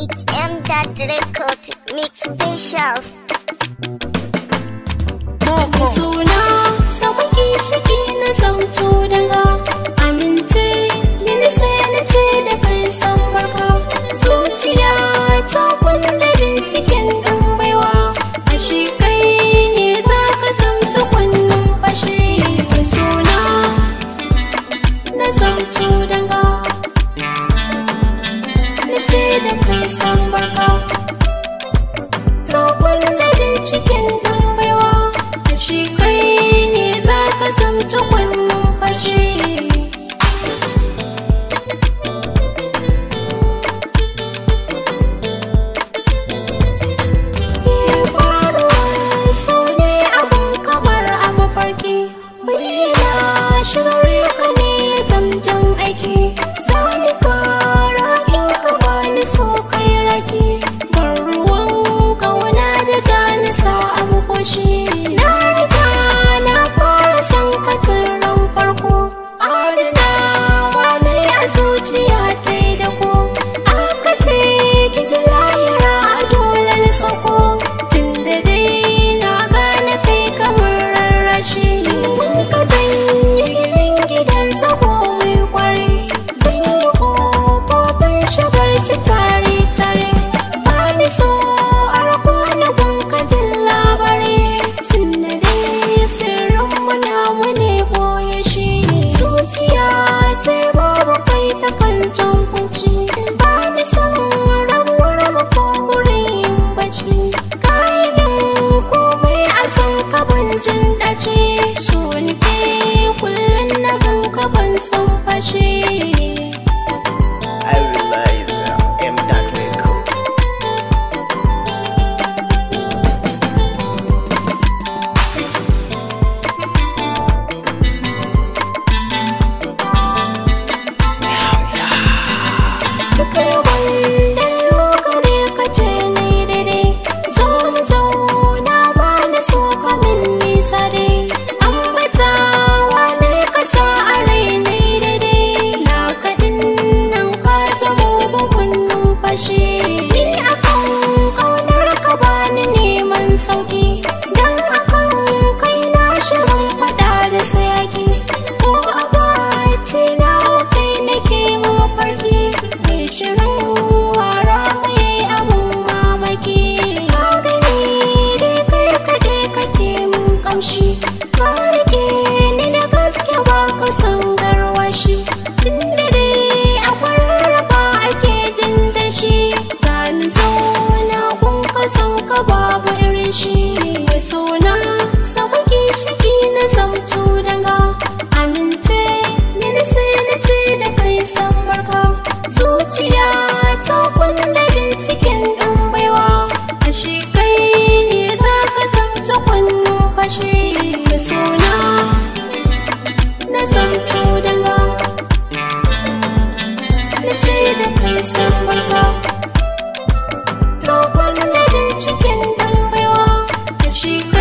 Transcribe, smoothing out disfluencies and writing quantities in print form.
It's M. Record Mix Special. Suna saman gishiki na sautu daga amince mini sai na ce da kai san barka zuciya ta kunna binciken ɗan baiwa a shi kai ne za ka zamta kunnin fashe suna na sautu daga na ce da kai san barka ta kunna binciken ɗan baiwa shi kai ne za ka zamta kunnin fashe faruwar so ne abin kamar a mafarki bayyana shigar ka ne zamjan aiki za ni fara in ka bani so kai raki bar ruwan kauna da za ni sa a makoshi She